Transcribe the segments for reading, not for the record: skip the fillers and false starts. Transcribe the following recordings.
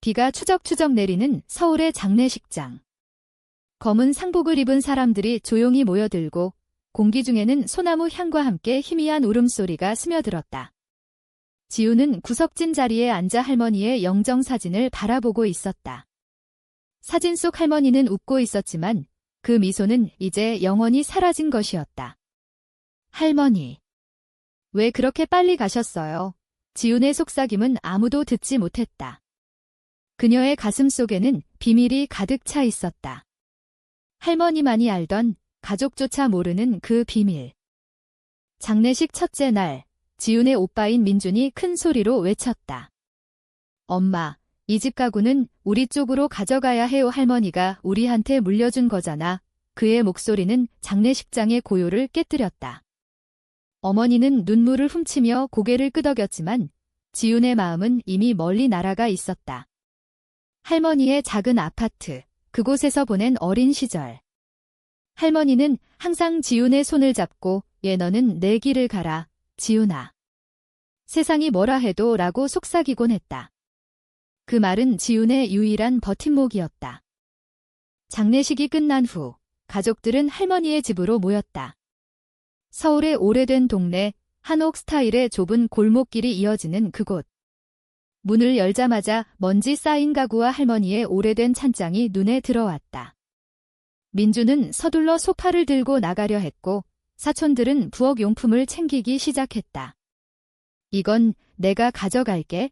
비가 추적추적 내리는 서울의 장례식장. 검은 상복을 입은 사람들이 조용히 모여들고 공기 중에는 소나무 향과 함께 희미한 울음소리가 스며들었다. 지우는 구석진 자리에 앉아 할머니의 영정사진을 바라보고 있었다. 사진 속 할머니는 웃고 있었지만 그 미소는 이제 영원히 사라진 것이었다. 할머니, 왜 그렇게 빨리 가셨어요? 지훈의 속삭임은 아무도 듣지 못했다. 그녀의 가슴 속에는 비밀이 가득 차 있었다. 할머니만이 알던 가족조차 모르는 그 비밀. 장례식 첫째 날, 지훈의 오빠인 민준이 큰 소리로 외쳤다. 엄마, 이 집 가구는 우리 쪽으로 가져가야 해요. 할머니가 우리한테 물려준 거잖아. 그의 목소리는 장례식장의 고요를 깨뜨렸다. 어머니는 눈물을 훔치며 고개를 끄덕였지만 지훈의 마음은 이미 멀리 날아가 있었다. 할머니의 작은 아파트, 그곳에서 보낸 어린 시절. 할머니는 항상 지훈의 손을 잡고 얘 너는 내 길을 가라, 지훈아. 세상이 뭐라 해도 라고 속삭이곤 했다. 그 말은 지훈의 유일한 버팀목이었다. 장례식이 끝난 후 가족들은 할머니의 집으로 모였다. 서울의 오래된 동네, 한옥 스타일의 좁은 골목길이 이어지는 그곳. 문을 열자마자 먼지 쌓인 가구와 할머니의 오래된 찬장이 눈에 들어왔다. 민주는 서둘러 소파를 들고 나가려 했고 사촌들은 부엌 용품을 챙기기 시작했다. 이건 내가 가져갈게.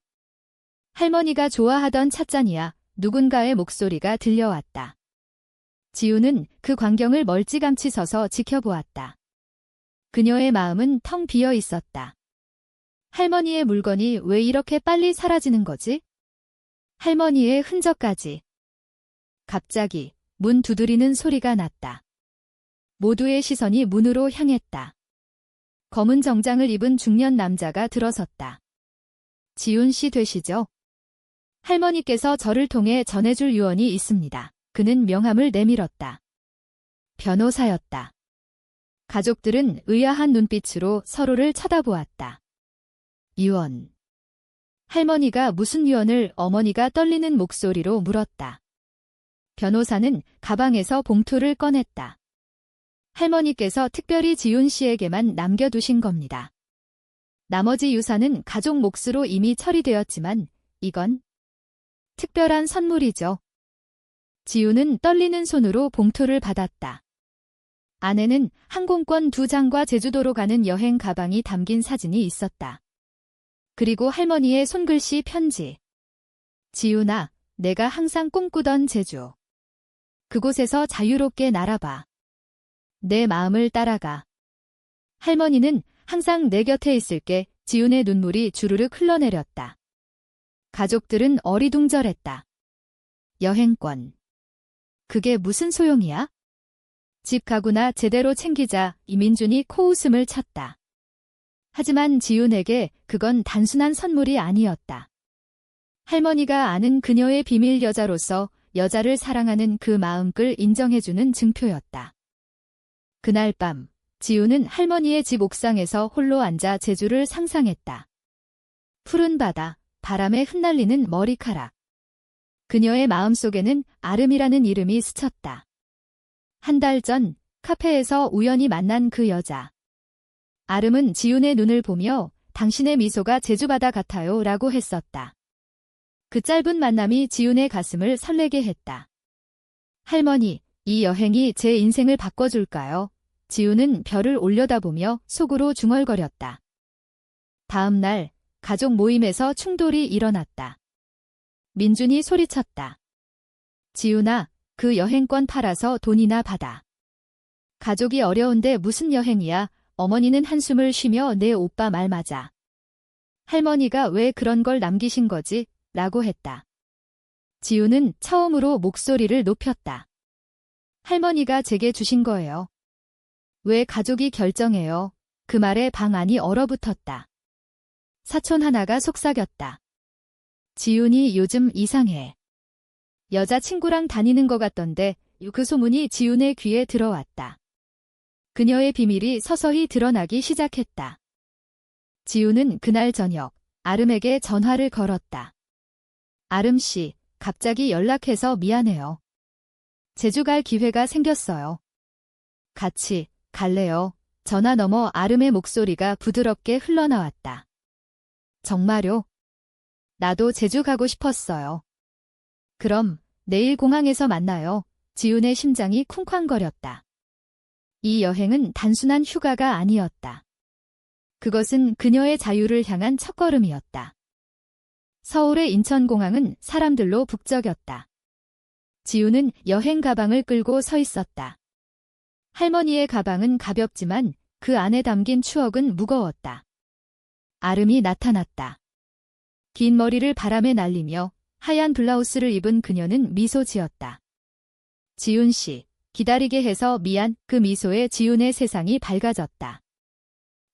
할머니가 좋아하던 찻잔이야. 누군가의 목소리가 들려왔다. 지우는 그 광경을 멀찌감치 서서 지켜보았다. 그녀의 마음은 텅 비어 있었다. 할머니의 물건이 왜 이렇게 빨리 사라지는 거지? 할머니의 흔적까지. 갑자기 문 두드리는 소리가 났다. 모두의 시선이 문으로 향했다. 검은 정장을 입은 중년 남자가 들어섰다. 지훈 씨 되시죠? 할머니께서 저를 통해 전해줄 유언이 있습니다. 그는 명함을 내밀었다. 변호사였다. 가족들은 의아한 눈빛으로 서로를 쳐다보았다. 유언. 할머니가 무슨 유언을 어머니가 떨리는 목소리로 물었다. 변호사는 가방에서 봉투를 꺼냈다. 할머니께서 특별히 지훈 씨에게만 남겨두신 겁니다. 나머지 유산은 가족 몫으로 이미 처리되었지만 이건 특별한 선물이죠. 지훈은 떨리는 손으로 봉투를 받았다. 안에는 항공권 2장과 제주도로 가는 여행 가방이 담긴 사진이 있었다. 그리고 할머니의 손글씨 편지. 지훈아, 내가 항상 꿈꾸던 제주. 그곳에서 자유롭게 날아봐. 내 마음을 따라가. 할머니는 항상 내 곁에 있을게. 지훈의 눈물이 주르륵 흘러내렸다. 가족들은 어리둥절했다. 여행권. 그게 무슨 소용이야? 집 가구나 제대로 챙기자. 이민준이 코웃음을 쳤다. 하지만 지훈에게 그건 단순한 선물이 아니었다. 할머니가 아는 그녀의 비밀 여자로서 여자를 사랑하는 그 마음을 인정해주는 증표였다. 그날 밤, 지훈은 할머니의 집 옥상에서 홀로 앉아 제주를 상상했다. 푸른 바다, 바람에 흩날리는 머리카락. 그녀의 마음속에는 아름이라는 이름이 스쳤다. 한 달 전 카페에서 우연히 만난 그 여자. 아름은 지훈의 눈을 보며 당신의 미소가 제주바다 같아요 라고 했었다. 그 짧은 만남이 지훈의 가슴을 설레게 했다. 할머니, 이 여행이 제 인생을 바꿔줄까요? 지훈은 별을 올려다보며 속으로 중얼거렸다. 다음 날 가족 모임에서 충돌이 일어났다. 민준이 소리쳤다. 지훈아, 그 여행권 팔아서 돈이나 받아. 가족이 어려운데 무슨 여행이야? 어머니는 한숨을 쉬며 내 오빠 말 맞아. 할머니가 왜 그런 걸 남기신 거지? 라고 했다. 지훈은 처음으로 목소리를 높였다. 할머니가 제게 주신 거예요. 왜 가족이 결정해요? 그 말에 방 안이 얼어붙었다. 사촌 하나가 속삭였다. 지훈이 요즘 이상해. 여자친구랑 다니는 것 같던데. 그 소문이 지훈의 귀에 들어왔다. 그녀의 비밀이 서서히 드러나기 시작했다. 지훈은 그날 저녁 아름에게 전화를 걸었다. 아름 씨, 갑자기 연락해서 미안해요. 제주 갈 기회가 생겼어요. 같이 갈래요? 전화 너머 아름의 목소리가 부드럽게 흘러나왔다. 정말요? 나도 제주 가고 싶었어요. 그럼 내일 공항에서 만나요. 지훈의 심장이 쿵쾅거렸다. 이 여행은 단순한 휴가가 아니었다. 그것은 그녀의 자유를 향한 첫걸음이었다. 서울의 인천공항은 사람들로 북적였다. 지훈은 여행 가방을 끌고 서 있었다. 할머니의 가방은 가볍지만 그 안에 담긴 추억은 무거웠다. 아름이 나타났다. 긴 머리를 바람에 날리며 하얀 블라우스를 입은 그녀는 미소 지었다. 지훈 씨, 기다리게 해서 미안. 그 미소에 지훈의 세상이 밝아졌다.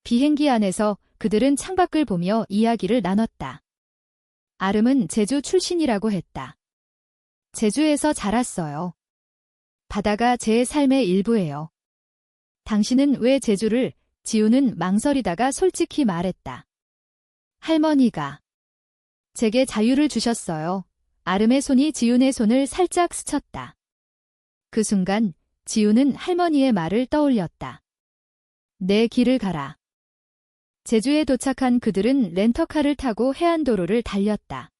비행기 안에서 그들은 창밖을 보며 이야기를 나눴다. 아름은 제주 출신이라고 했다. 제주에서 자랐어요. 바다가 제 삶의 일부예요. 당신은 왜 제주를? 지훈은 망설이다가 솔직히 말했다. 할머니가 제게 자유를 주셨어요. 아름의 손이 지훈의 손을 살짝 스쳤다. 그 순간 지훈은 할머니의 말을 떠올렸다. 내 길을 가라. 제주에 도착한 그들은 렌터카를 타고 해안도로를 달렸다.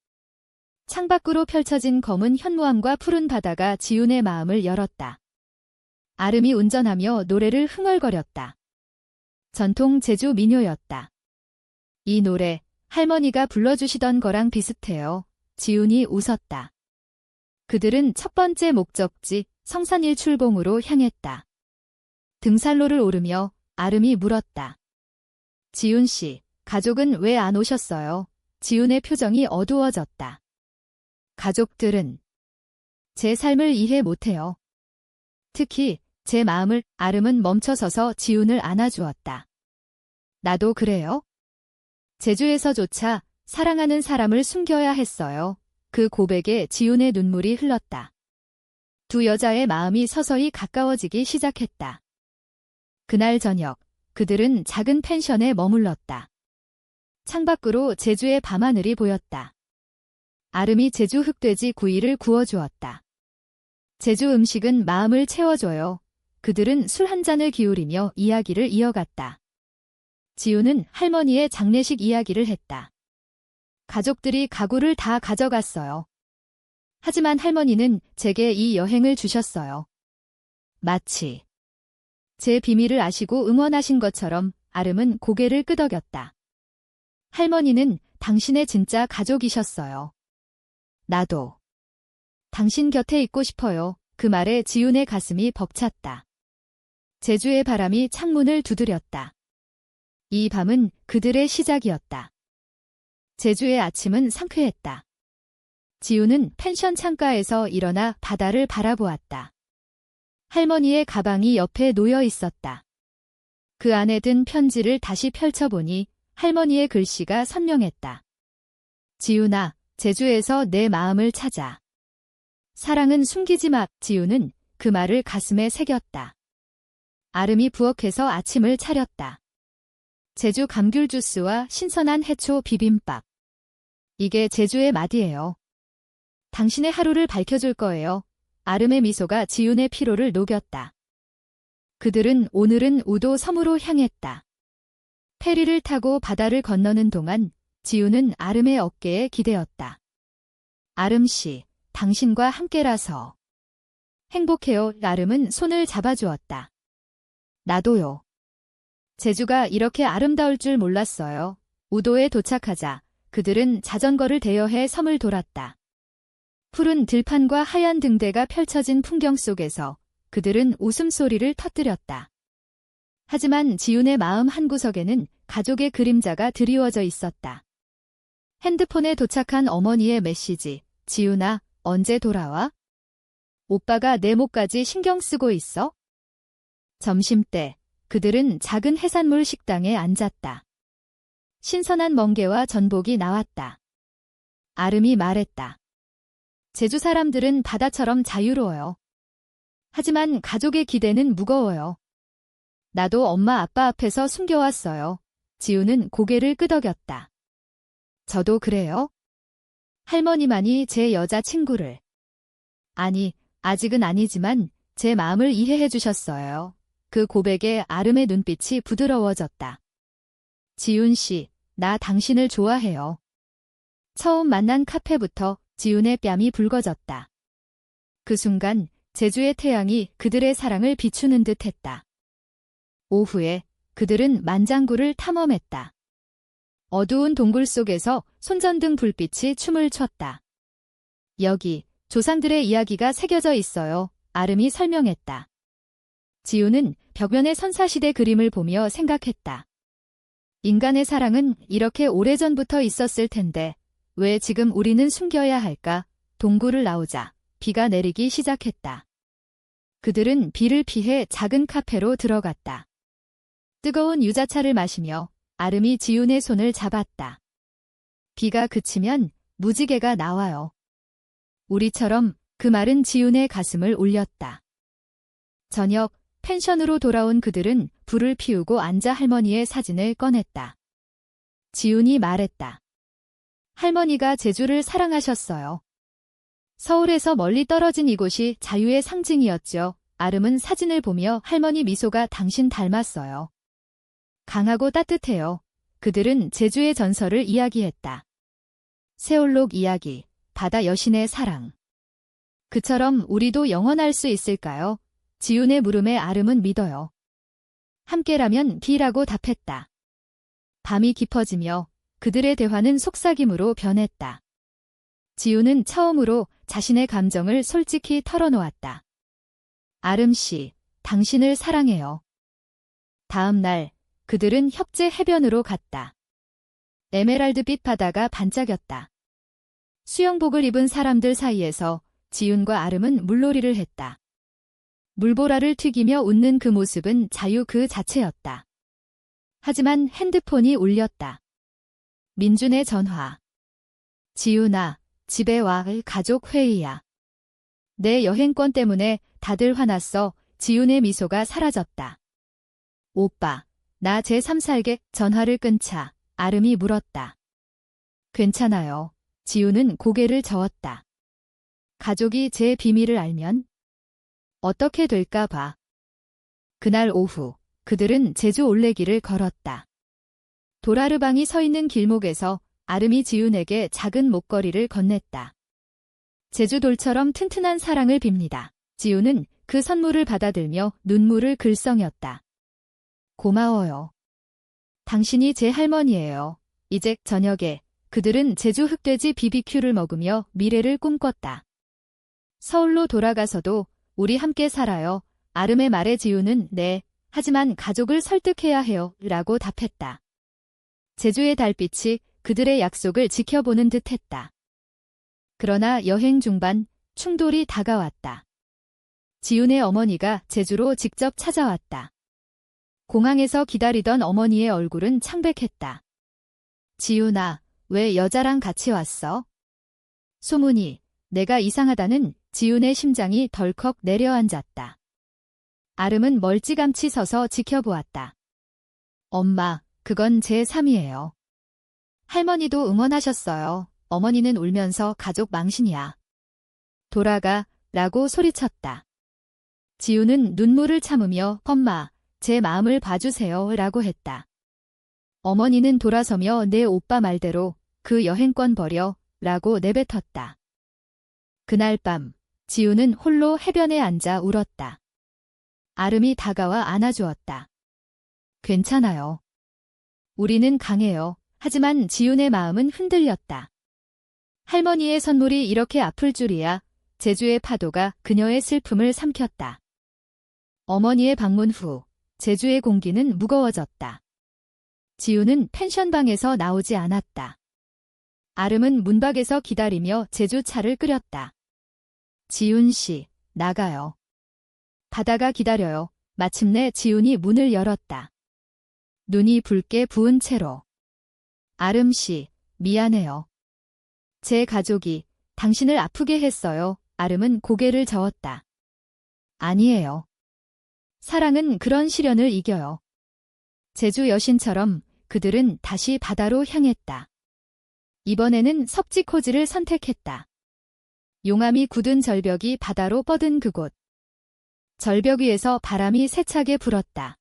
창밖으로 펼쳐진 검은 현무암과 푸른 바다가 지훈의 마음을 열었다. 아름이 운전하며 노래를 흥얼거렸다. 전통 제주 민요였다. 이 노래, 할머니가 불러주시던 거랑 비슷해요. 지훈이 웃었다. 그들은 첫 번째 목적지 성산일출봉으로 향했다. 등산로를 오르며 아름이 물었다. 지훈 씨, 가족은 왜 안 오셨어요? 지훈의 표정이 어두워졌다. 가족들은 제 삶을 이해 못해요. 특히 제 마음을. 아름은 멈춰서서 지훈을 안아주었다. 나도 그래요. 제주에서조차 사랑하는 사람을 숨겨야 했어요. 그 고백에 지훈의 눈물이 흘렀다. 두 여자의 마음이 서서히 가까워지기 시작했다. 그날 저녁, 그들은 작은 펜션에 머물렀다. 창밖으로 제주의 밤하늘이 보였다. 아름이 제주 흑돼지 구이를 구워주었다. 제주 음식은 마음을 채워줘요. 그들은 술 한 잔을 기울이며 이야기를 이어갔다. 지훈은 할머니의 장례식 이야기를 했다. 가족들이 가구를 다 가져갔어요. 하지만 할머니는 제게 이 여행을 주셨어요. 마치 제 비밀을 아시고 응원하신 것처럼. 아름은 고개를 끄덕였다. 할머니는 당신의 진짜 가족이셨어요. 나도 당신 곁에 있고 싶어요. 그 말에 지훈의 가슴이 벅찼다. 제주의 바람이 창문을 두드렸다. 이 밤은 그들의 시작이었다. 제주의 아침은 상쾌했다. 지훈은 펜션 창가에서 일어나 바다를 바라보았다. 할머니의 가방이 옆에 놓여 있었다. 그 안에 든 편지를 다시 펼쳐보니 할머니의 글씨가 선명했다. 지훈아, 제주에서 내 마음을 찾아. 사랑은 숨기지 마. 지훈은 그 말을 가슴에 새겼다. 아름이 부엌에서 아침을 차렸다. 제주 감귤 주스와 신선한 해초 비빔밥. 이게 제주의 맛이에요. 당신의 하루를 밝혀줄 거예요. 아름의 미소가 지훈의 피로를 녹였다. 그들은 오늘은 우도 섬으로 향했다. 페리를 타고 바다를 건너는 동안 지훈은 아름의 어깨에 기대었다. 아름 씨, 당신과 함께라서 행복해요. 아름은 손을 잡아주었다. 나도요. 제주가 이렇게 아름다울 줄 몰랐어요. 우도에 도착하자 그들은 자전거를 대여해 섬을 돌았다. 푸른 들판과 하얀 등대가 펼쳐진 풍경 속에서 그들은 웃음소리를 터뜨렸다. 하지만 지훈의 마음 한구석에는 가족의 그림자가 드리워져 있었다. 핸드폰에 도착한 어머니의 메시지. 지훈아, 언제 돌아와? 오빠가 내 목까지 신경 쓰고 있어? 점심때 그들은 작은 해산물 식당에 앉았다. 신선한 멍게와 전복이 나왔다. 아름이 말했다. 제주 사람들은 바다처럼 자유로워요. 하지만 가족의 기대는 무거워요. 나도 엄마 아빠 앞에서 숨겨왔어요. 지훈은 고개를 끄덕였다. 저도 그래요? 할머니만이 제 여자친구를. 아니, 아직은 아니지만 제 마음을 이해해 주셨어요. 그 고백에 아름의 눈빛이 부드러워졌다. 지훈 씨, 나 당신을 좋아해요. 처음 만난 카페부터 지훈의 뺨이 붉어졌다. 그 순간 제주의 태양이 그들의 사랑을 비추는 듯 했다. 오후에 그들은 만장굴을 탐험했다. 어두운 동굴 속에서 손전등 불빛이 춤을 췄다. 여기 조상들의 이야기가 새겨져 있어요. 아름이 설명했다. 지우는 벽면의 선사시대 그림을 보며 생각했다. 인간의 사랑은 이렇게 오래전부터 있었을 텐데 왜 지금 우리는 숨겨야 할까? 동굴을 나오자 비가 내리기 시작했다. 그들은 비를 피해 작은 카페로 들어갔다. 뜨거운 유자차를 마시며 아름이 지훈의 손을 잡았다. 비가 그치면 무지개가 나와요. 우리처럼 그 말은 지훈의 가슴을 울렸다. 저녁 펜션으로 돌아온 그들은 불을 피우고 앉아 할머니의 사진을 꺼냈다. 지훈이 말했다. 할머니가 제주를 사랑하셨어요. 서울에서 멀리 떨어진 이곳이 자유의 상징이었죠. 아름은 사진을 보며 할머니 미소가 당신 닮았어요. 강하고 따뜻해요. 그들은 제주의 전설을 이야기했다. 세월록 이야기, 바다 여신의 사랑. 그처럼 우리도 영원할 수 있을까요? 지훈의 물음에 아름은 믿어요. 함께라면 비라고 답했다. 밤이 깊어지며 그들의 대화는 속삭임으로 변했다. 지훈은 처음으로 자신의 감정을 솔직히 털어놓았다. 아름 씨, 당신을 사랑해요. 다음 날 그들은 협재 해변으로 갔다. 에메랄드빛 바다가 반짝였다. 수영복을 입은 사람들 사이에서 지훈과 아름은 물놀이를 했다. 물보라를 튀기며 웃는 그 모습은 자유 그 자체였다. 하지만 핸드폰이 울렸다. 민준의 전화. 지훈아, 집에 와. 가족 회의야. 내 여행권 때문에 다들 화났어. 지훈의 미소가 사라졌다. 오빠, 나 제3 살게. 전화를 끊자 아름이 물었다. 괜찮아요. 지훈은 고개를 저었다. 가족이 제 비밀을 알면 어떻게 될까 봐. 그날 오후 그들은 제주 올레길을 걸었다. 도라르방이 서 있는 길목에서 아름이 지훈에게 작은 목걸이를 건넸다. 제주돌처럼 튼튼한 사랑을 빕니다. 지훈은 그 선물을 받아들며 눈물을 글썽였다. 고마워요. 당신이 제 할머니예요. 이제 저녁에 그들은 제주 흑돼지 BBQ를 먹으며 미래를 꿈꿨다. 서울로 돌아가서도 우리 함께 살아요. 아름의 말에 지훈은 네, 하지만 가족을 설득해야 해요. 라고 답했다. 제주의 달빛이 그들의 약속을 지켜보는 듯했다. 그러나 여행 중반 충돌이 다가왔다. 지훈의 어머니가 제주로 직접 찾아왔다. 공항에서 기다리던 어머니의 얼굴은 창백했다. 지훈아, 왜 여자랑 같이 왔어? 소문이 내가 이상하다는 지훈의 심장이 덜컥 내려앉았다. 아름은 멀찌감치 서서 지켜보았다. 엄마, 그건 제 3이에요. 할머니도 응원하셨어요. 어머니는 울면서 가족 망신이야. 돌아가, 라고 소리쳤다. 지훈은 눈물을 참으며 엄마, 제 마음을 봐주세요. 라고 했다. 어머니는 돌아서며 내 오빠 말대로 그 여행권 버려. 라고 내뱉었다. 그날 밤 지훈은 홀로 해변에 앉아 울었다. 아름이 다가와 안아주었다. 괜찮아요. 우리는 강해요. 하지만 지훈의 마음은 흔들렸다. 할머니의 선물이 이렇게 아플 줄이야. 제주의 파도가 그녀의 슬픔을 삼켰다. 어머니의 방문 후 제주의 공기는 무거워졌다. 지훈은 펜션방에서 나오지 않았다. 아름은 문밖에서 기다리며 제주차를 끓였다. 지훈 씨, 나가요. 바다가 기다려요. 마침내 지훈이 문을 열었다. 눈이 붉게 부은 채로. 아름 씨, 미안해요. 제 가족이 당신을 아프게 했어요. 아름은 고개를 저었다. 아니에요. 사랑은 그런 시련을 이겨요. 제주 여신처럼 그들은 다시 바다로 향했다. 이번에는 섭지코지를 선택했다. 용암이 굳은 절벽이 바다로 뻗은 그곳. 절벽 위에서 바람이 세차게 불었다.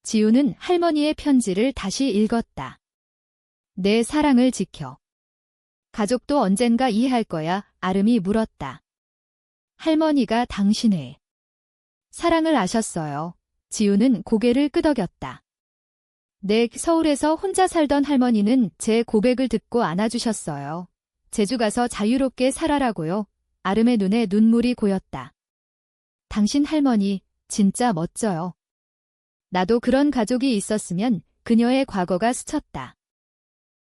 지우는 할머니의 편지를 다시 읽었다. 내 사랑을 지켜. 가족도 언젠가 이해할 거야, 아름이 물었다. 할머니가 당신의 사랑을 아셨어요. 지우는 고개를 끄덕였다. 네, 서울에서 혼자 살던 할머니는 제 고백을 듣고 안아주셨어요. 제주 가서 자유롭게 살아라고요. 아름의 눈에 눈물이 고였다. 당신 할머니, 진짜 멋져요. 나도 그런 가족이 있었으면 그녀의 과거가 스쳤다.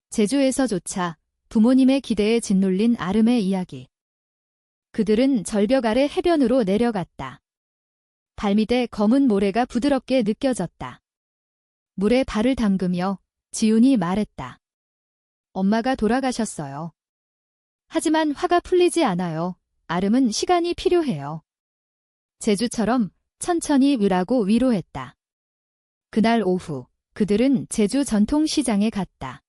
제주에서조차 부모님의 기대에 짓눌린 아름의 이야기. 그들은 절벽 아래 해변으로 내려갔다. 발밑에 검은 모래가 부드럽게 느껴졌다. 물에 발을 담그며 지훈이 말했다. 엄마가 돌아가셨어요. 하지만 화가 풀리지 않아요. 아름은 시간이 필요해요. 제주처럼 천천히 으라고 위로했다. 그날 오후 그들은 제주 전통시장에 갔다.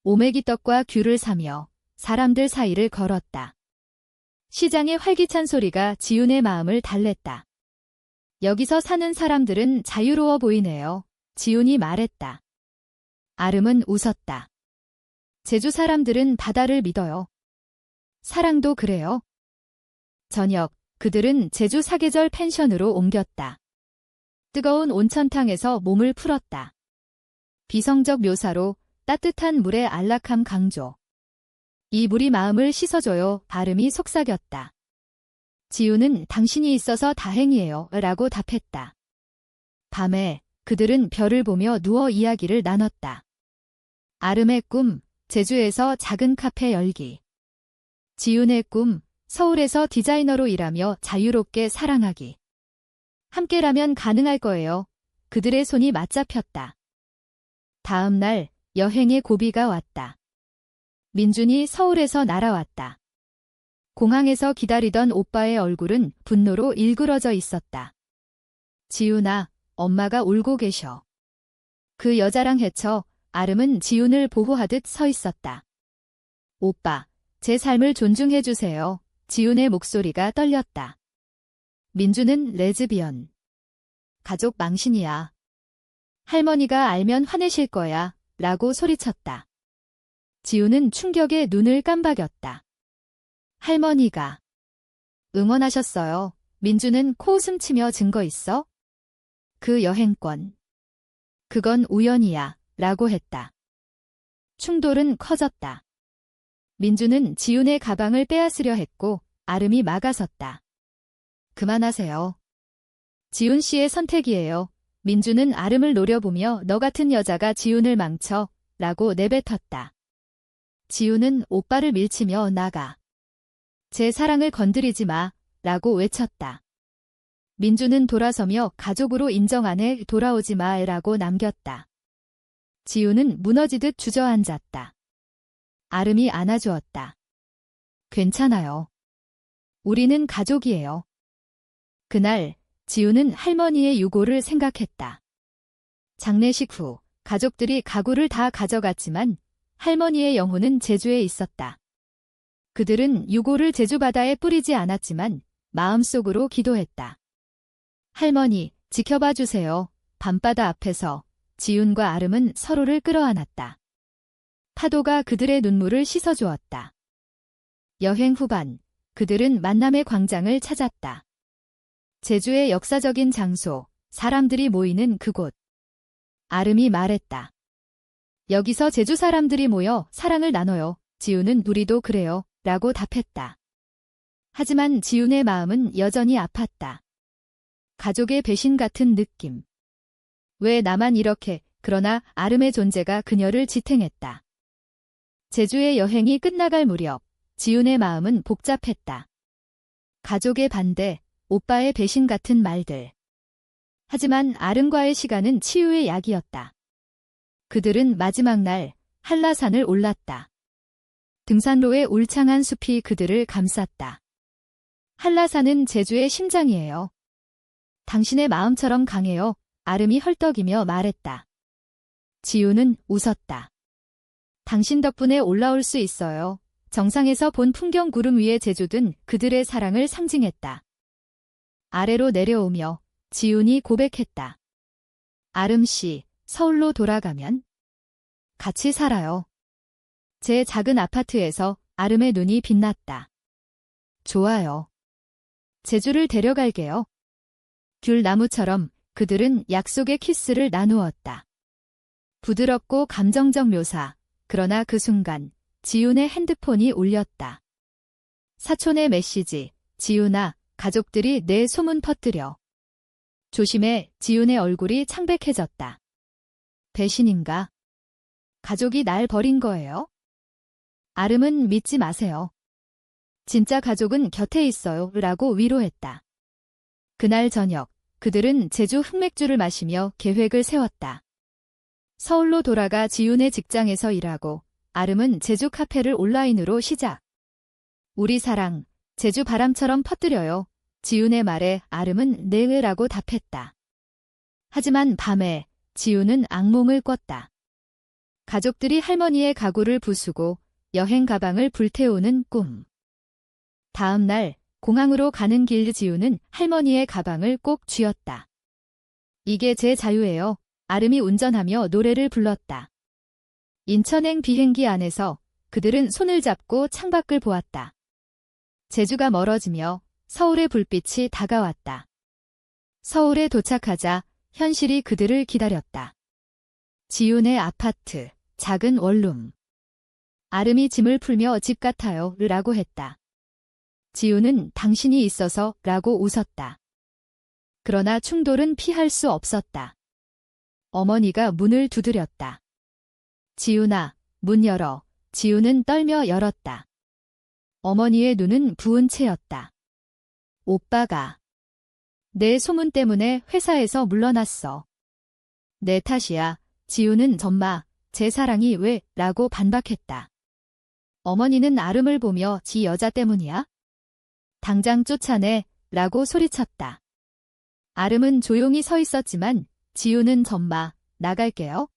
오메기떡과 귤을 사며 사람들 사이를 걸었다. 시장의 활기찬 소리가 지훈의 마음을 달랬다. 여기서 사는 사람들은 자유로워 보이네요. 지훈이 말했다. 아름은 웃었다. 제주 사람들은 바다를 믿어요. 사랑도 그래요. 저녁, 그들은 제주 사계절 펜션으로 옮겼다. 뜨거운 온천탕에서 몸을 풀었다. 비성적 묘사로 따뜻한 물의 안락함 강조. 이 물이 마음을 씻어줘요. 발음이 속삭였다. 지우는 당신이 있어서 다행이에요. 라고 답했다. 밤에 그들은 별을 보며 누워 이야기를 나눴다. 아름의 꿈, 제주에서 작은 카페 열기. 지훈의 꿈, 서울에서 디자이너로 일하며 자유롭게 사랑하기. 함께라면 가능할 거예요. 그들의 손이 맞잡혔다. 다음 날 여행의 고비가 왔다. 민준이 서울에서 날아왔다. 공항에서 기다리던 오빠의 얼굴은 분노로 일그러져 있었다. 지훈아, 엄마가 울고 계셔. 그 여자랑 헤쳐 아름은 지훈을 보호하듯 서 있었다. 오빠, 제 삶을 존중해주세요. 지훈의 목소리가 떨렸다. 민준은 레즈비언. 가족 망신이야. 할머니가 알면 화내실 거야. 라고 소리쳤다. 지훈은 충격에 눈을 깜박였다. 할머니가 응원하셨어요. 민준은 코웃음 치며 증거 있어? 그 여행권. 그건 우연이야. 라고 했다. 충돌은 커졌다. 민준은 지훈의 가방을 빼앗으려 했고 아름이 막아섰다. 그만하세요. 지훈 씨의 선택이에요. 민준은 아름을 노려보며 너 같은 여자가 지훈을 망쳐. 라고 내뱉었다. 지훈은 오빠를 밀치며 나가. 제 사랑을 건드리지 마. 라고 외쳤다. 민준은 돌아서며 가족으로 인정 안 해 돌아오지 마. 라고 남겼다. 지훈은 무너지듯 주저앉았다. 아름이 안아주었다. 괜찮아요. 우리는 가족이에요. 그날 지훈은 할머니의 유고를 생각했다. 장례식 후 가족들이 가구를 다 가져갔지만 할머니의 영혼은 제주에 있었다. 그들은 유고를 제주 바다에 뿌리지 않았지만 마음속으로 기도했다. 할머니, 지켜봐 주세요. 밤바다 앞에서 지훈과 아름은 서로를 끌어안았다. 파도가 그들의 눈물을 씻어주었다. 여행 후반, 그들은 만남의 광장을 찾았다. 제주의 역사적인 장소, 사람들이 모이는 그곳. 아름이 말했다. 여기서 제주 사람들이 모여 사랑을 나눠요. 지훈은 우리도 그래요. 라고 답했다. 하지만 지훈의 마음은 여전히 아팠다. 가족의 배신 같은 느낌. 왜 나만 이렇게, 그러나 아름의 존재가 그녀를 지탱했다. 제주의 여행이 끝나갈 무렵, 지훈의 마음은 복잡했다. 가족의 반대, 오빠의 배신 같은 말들. 하지만 아름과의 시간은 치유의 약이었다. 그들은 마지막 날 한라산을 올랐다. 등산로의 울창한 숲이 그들을 감쌌다. 한라산은 제주의 심장이에요. 당신의 마음처럼 강해요. 아름이 헐떡이며 말했다. 지훈은 웃었다. 당신 덕분에 올라올 수 있어요. 정상에서 본 풍경 구름 위에 제주든 그들의 사랑을 상징했다. 아래로 내려오며 지훈이 고백했다. 아름씨, 서울로 돌아가면? 같이 살아요. 제 작은 아파트에서 아름의 눈이 빛났다. 좋아요. 제주를 데려갈게요. 귤 나무처럼 그들은 약속의 키스를 나누었다. 부드럽고 감정적 묘사. 그러나 그 순간 지훈의 핸드폰이 울렸다. 사촌의 메시지. 지훈아, 가족들이 내 소문 퍼뜨려. 조심해. 지훈의 얼굴이 창백해졌다. 배신인가? 가족이 날 버린 거예요? 아름은 믿지 마세요. 진짜 가족은 곁에 있어요. 라고 위로했다. 그날 저녁, 그들은 제주 흑맥주를 마시며 계획을 세웠다. 서울로 돌아가 지훈의 직장에서 일하고, 아름은 제주 카페를 온라인으로 시작. 우리 사랑, 제주 바람처럼 퍼뜨려요. 지훈의 말에 아름은 네라고 답했다. 하지만 밤에 지훈은 악몽을 꿨다. 가족들이 할머니의 가구를 부수고 여행 가방을 불태우는 꿈. 다음 날 공항으로 가는 길 지훈은 할머니의 가방을 꼭 쥐었다. 이게 제 자유예요. 아름이 운전하며 노래를 불렀다. 인천행 비행기 안에서 그들은 손을 잡고 창밖을 보았다. 제주가 멀어지며 서울의 불빛이 다가왔다. 서울에 도착하자 현실이 그들을 기다렸다. 지훈의 아파트, 작은 원룸. 아름이 짐을 풀며 집 같아요 라고 했다. 지훈은 당신이 있어서 라고 웃었다. 그러나 충돌은 피할 수 없었다. 어머니가 문을 두드렸다. 지훈아, 문 열어. 지훈은 떨며 열었다. 어머니의 눈은 부은 채였다. 오빠가 내 소문 때문에 회사에서 물러났어. 내 탓이야. 지훈은 전마, 제 사랑이 왜? 라고 반박했다. 어머니는 아름을 보며 지 여자 때문이야? 당장 쫓아내 라고 소리쳤다. 아름은 조용히 서 있었지만 지훈은 전마, 나갈게요.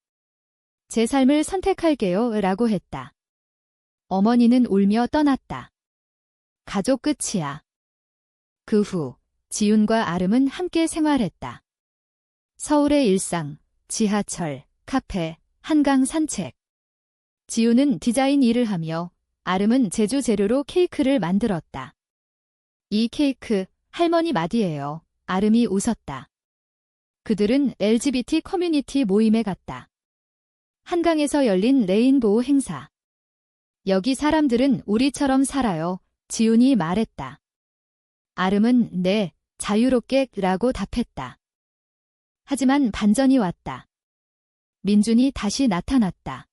제 삶을 선택할게요 라고 했다. 어머니는 울며 떠났다. 가족 끝이야. 그 후 지훈과 아름은 함께 생활했다. 서울의 일상, 지하철, 카페, 한강 산책. 지훈은 디자인 일을 하며 아름은 제주 재료로 케이크를 만들었다. 이 케이크 할머니 맛이에요. 아름이 웃었다. 그들은 LGBT 커뮤니티 모임에 갔다. 한강에서 열린 레인보우 행사. 여기 사람들은 우리처럼 살아요. 지훈이 말했다. 아름은 네, 자유롭게 라고 답했다. 하지만 반전이 왔다. 민준이 다시 나타났다.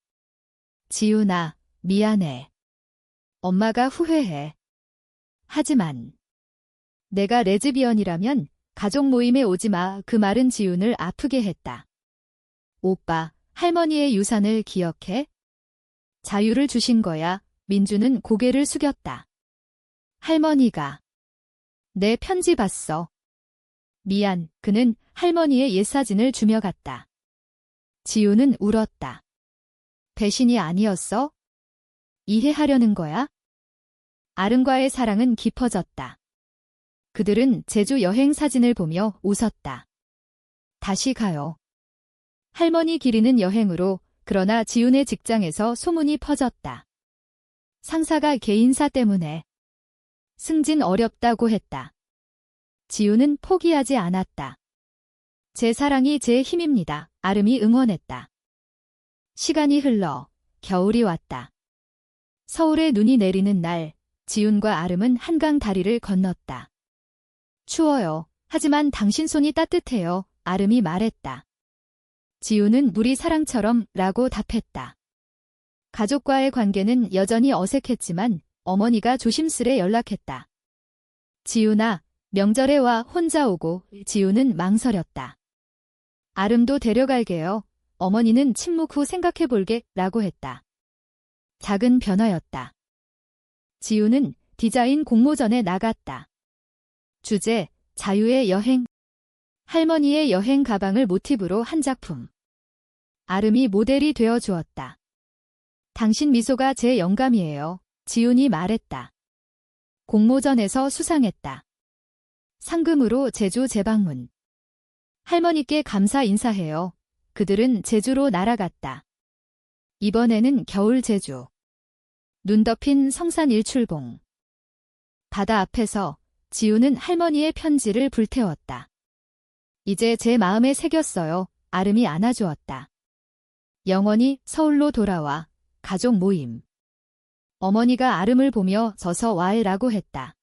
지훈아, 미안해. 엄마가 후회해. 하지만 내가 레즈비언이라면 가족 모임에 오지 마. 그 말은 지훈을 아프게 했다. 오빠, 할머니의 유산을 기억해? 자유를 주신 거야. 민준은 고개를 숙였다. 할머니가 내 편지 봤어. 미안. 그는 할머니의 옛사진을 주며 갔다. 지훈은 울었다. 배신이 아니었어? 이해하려는 거야? 아름과의 사랑은 깊어졌다. 그들은 제주 여행 사진을 보며 웃었다. 다시 가요. 할머니 기리는 여행으로. 그러나 지훈의 직장에서 소문이 퍼졌다. 상사가 개인사 때문에 승진 어렵다고 했다. 지훈은 포기하지 않았다. 제 사랑이 제 힘입니다. 아름이 응원했다. 시간이 흘러 겨울이 왔다. 서울에 눈이 내리는 날, 지훈과 아름은 한강 다리를 건넜다. 추워요. 하지만 당신 손이 따뜻해요. 아름이 말했다. 지훈은 우리 사랑처럼 라고 답했다. 가족과의 관계는 여전히 어색했지만 어머니가 조심스레 연락했다. 지훈아, 명절에 와. 혼자 오고. 지훈은 망설였다. 아름도 데려갈게요. 어머니는 침묵 후 생각해볼게 라고 했다. 작은 변화였다. 지훈은 디자인 공모전에 나갔다. 주제, 자유의 여행. 할머니의 여행 가방을 모티브로 한 작품. 아름이 모델이 되어 주었다. 당신 미소가 제 영감이에요. 지훈이 말했다. 공모전에서 수상했다. 상금으로 제주 재방문. 할머니께 감사 인사해요. 그들은 제주로 날아갔다. 이번에는 겨울 제주. 눈 덮인 성산 일출봉. 바다 앞에서 지훈은 할머니의 편지를 불태웠다. 이제 제 마음에 새겼어요. 아름이 안아주었다. 영원히 서울로 돌아와. 가족 모임. 어머니가 아름을 보며 서서 와해라고 했다.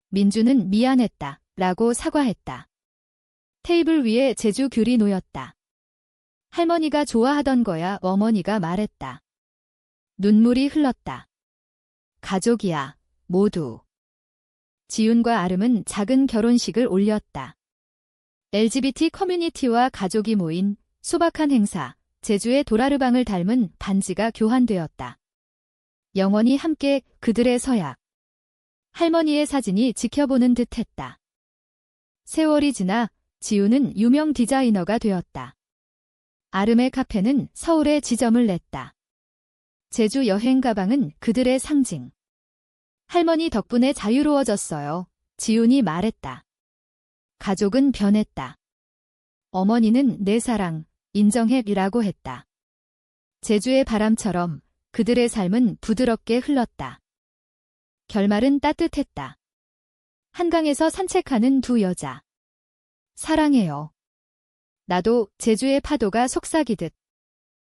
민주는 미안했다. 라고 사과했다. 테이블 위에 제주 귤이 놓였다. 할머니가 좋아하던 거야. 어머니가 말했다. 눈물이 흘렀다. 가족이야. 모두. 지훈과 아름은 작은 결혼식을 올렸다. LGBT 커뮤니티와 가족이 모인 소박한 행사, 제주의 도라르방을 닮은 반지가 교환되었다. 영원히 함께 그들의 서약. 할머니의 사진이 지켜보는 듯했다. 세월이 지나 지훈은 유명 디자이너가 되었다. 아름의 카페는 서울에 지점을 냈다. 제주 여행 가방은 그들의 상징. 할머니 덕분에 자유로워졌어요. 지훈이 말했다. 가족은 변했다. 어머니는 내 사랑, 인정해이라고 했다. 제주의 바람처럼 그들의 삶은 부드럽게 흘렀다. 결말은 따뜻했다. 한강에서 산책하는 두 여자. 사랑해요. 나도 제주의 파도가 속삭이듯